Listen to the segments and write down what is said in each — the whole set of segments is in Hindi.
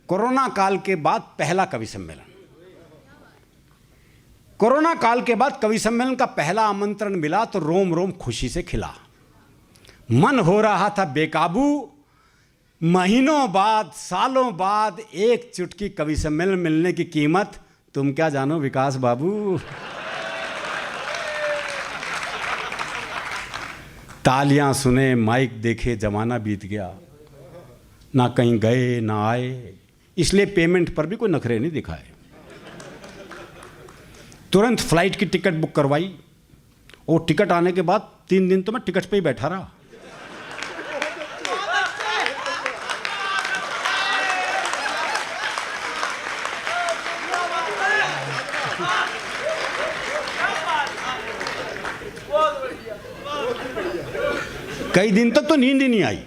कोरोना काल के बाद पहला कवि सम्मेलन। कोरोना काल के बाद कवि सम्मेलन का पहला आमंत्रण मिला तो रोम रोम खुशी से खिला। मन हो रहा था बेकाबू। महीनों बाद, सालों बाद एक चुटकी कवि सम्मेलन मिलने की कीमत तुम क्या जानो विकास बाबू। तालियां सुने, माइक देखे, जमाना बीत गया, ना कहीं गए ना आए, इसलिए पेमेंट पर भी कोई नखरे नहीं दिखाए। तुरंत फ्लाइट की टिकट बुक करवाई और टिकट आने के बाद 3 दिन तो मैं टिकट पे ही बैठा रहा। कई दिन तक तो नींद ही नहीं आई।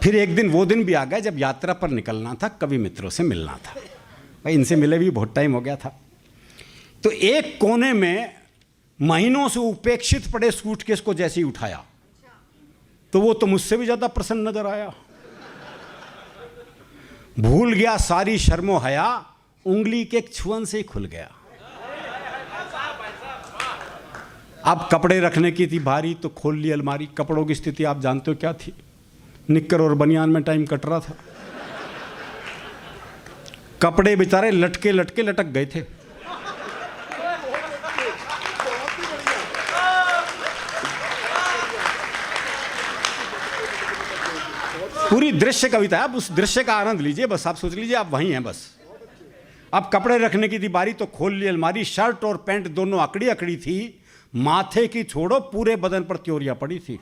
फिर एक दिन वो दिन भी आ गया जब यात्रा पर निकलना था, कवि मित्रों से मिलना था। भाई इनसे मिले भी बहुत टाइम हो गया था। तो एक कोने में महीनों से उपेक्षित पड़े सूटकेस को जैसे ही उठाया तो वो तो मुझसे भी ज्यादा प्रसन्न नजर आया। भूल गया सारी शर्मो हया, उंगली के एक छुअन से ही खुल गया। अब कपड़े रखने की थी भारी तो खोल ली अलमारी। कपड़ों की स्थिति आप जानते हो क्या थी, निक्कर और बनियान में टाइम कट रहा था। कपड़े बेचारे लटके लटके लटक गए थे। पूरी दृश्य कविता है, आप उस दृश्य का आनंद लीजिए। बस आप सोच लीजिए आप वहीं हैं। बस अब कपड़े रखने की थी बारी तो खोल ली अलमारी। शर्ट और पैंट दोनों अकड़ी अकड़ी थी, माथे की छोड़ो पूरे बदन पर त्योरियां पड़ी थी।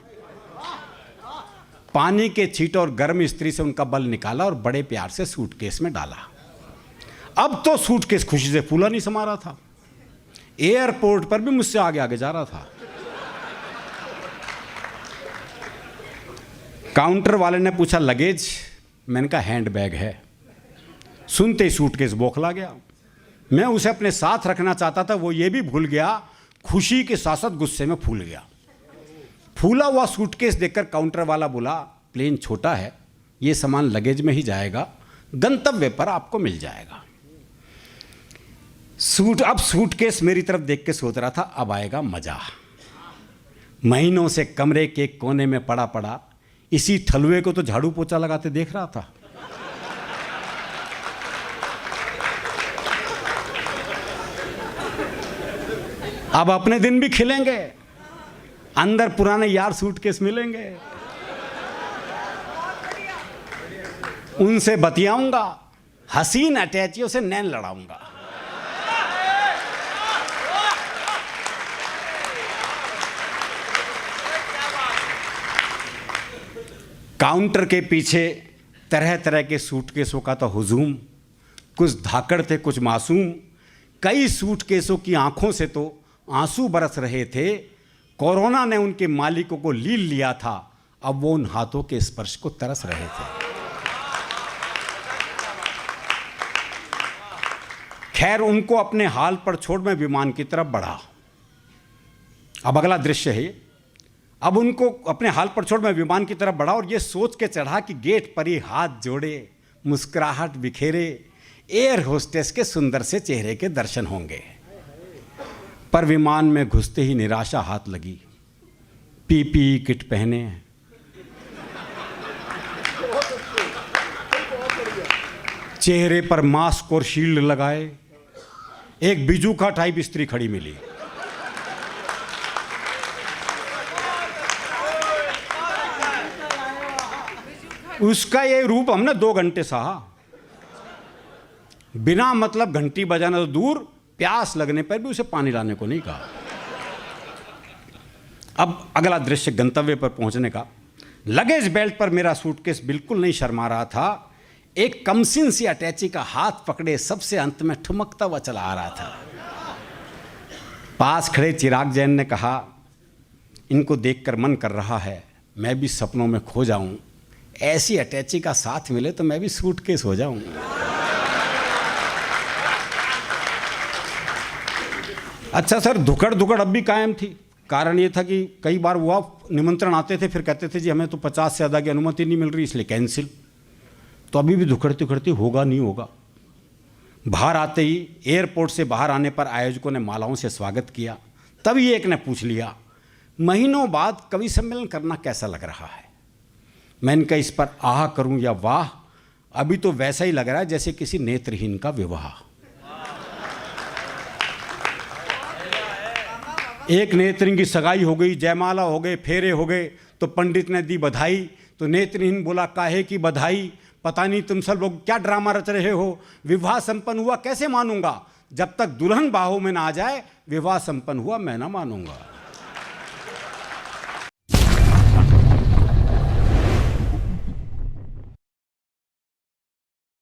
पानी के छींटे और गर्म इस्त्री से उनका बल निकाला और बड़े प्यार से सूटकेस में डाला। अब तो सूटकेस खुशी से फूला नहीं समा रहा था। एयरपोर्ट पर भी मुझसे आगे आगे जा रहा था। काउंटर वाले ने पूछा लगेज, मैंने कहा हैंडबैग है। सुनते ही सूटकेस बौखला गया। मैं उसे अपने साथ रखना चाहता था, वो ये भी भूल गया। खुशी के साथ साथ गुस्से में फूल गया। फूला हुआ सूटकेस देखकर काउंटर वाला बोला, प्लेन छोटा है, ये सामान लगेज में ही जाएगा, गंतव्य पर आपको मिल जाएगा। अब सूटकेस मेरी तरफ देख के सोच रहा था अब आएगा मजा। महीनों से कमरे के कोने में पड़ा पड़ा इसी ठलुए को तो झाड़ू पोछा लगाते देख रहा था। अब अपने दिन भी खिलेंगे, अंदर पुराने यार सूटकेस मिलेंगे, उनसे बतियाऊंगा, हसीन अटैचियों से नैन लड़ाऊंगा। काउंटर के पीछे तरह तरह के सूटकेसों का तो हुजूम, कुछ धाकड़ थे कुछ मासूम। कई सूटकेसों की आंखों से तो आंसू बरस रहे थे। कोरोना ने उनके मालिकों को लील लिया था, अब वो उन हाथों के स्पर्श को तरस रहे थे। खैर उनको अपने हाल पर छोड़ मैं विमान की तरफ बढ़ा। अब अगला दृश्य है। अब उनको अपने हाल पर छोड़ मैं विमान की तरफ बढ़ा और ये सोच के चढ़ा कि गेट पर ही हाथ जोड़े, मुस्कुराहट बिखेरे एयर होस्टेस के सुंदर से चेहरे के दर्शन होंगे। पर विमान में घुसते ही निराशा हाथ लगी। पीपीई किट पहने, चेहरे पर मास्क और शील्ड लगाए, एक बिजूका टाइप स्त्री खड़ी मिली। उसका ये रूप हमने 2 घंटे सहा। बिना मतलब घंटी बजाना तो दूर, प्यास लगने पर भी उसे पानी लाने को नहीं कहा। अब अगला दृश्य गंतव्य पर पहुंचने का। लगेज बेल्ट पर मेरा सूटकेस बिल्कुल नहीं शर्मा रहा था। एक कमसिन सी अटैची का हाथ पकड़े सबसे अंत में ठुमकता हुआ चला आ रहा था। पास खड़े चिराग जैन ने कहा, इनको देखकर मन कर रहा है मैं भी सपनों में खो जाऊं, ऐसी अटैची का साथ मिले तो मैं भी सूटकेस हो जाऊं। अच्छा सर, धुकड़ धुकड़ अब भी कायम थी। कारण ये था कि कई बार हुआ निमंत्रण आते थे, फिर कहते थे जी हमें तो 50 से ज़्यादा की अनुमति नहीं मिल रही, इसलिए कैंसिल। तो अभी भी दुखड़ती उखड़ती होगा नहीं होगा। बाहर आते ही एयरपोर्ट से बाहर आने पर आयोजकों ने मालाओं से स्वागत किया। तभी एक ने पूछ लिया, महीनों बाद कवि सम्मेलन करना कैसा लग रहा है? मैंने कहा, इस पर आह करूं या वाह, अभी तो वैसा ही लग रहा है जैसे किसी नेत्रहीन का विवाह। एक नेत्रहीन की सगाई हो गई, जयमाला हो गए, फेरे हो गए, तो पंडित ने दी बधाई, तो नेत्रहीन बोला, काहे की बधाई, पता नहीं तुम सब लोग क्या ड्रामा रच रहे हो, विवाह संपन्न हुआ कैसे मानूंगा, जब तक दुल्हन बाहों में ना आ जाए विवाह संपन्न हुआ मैं ना मानूंगा।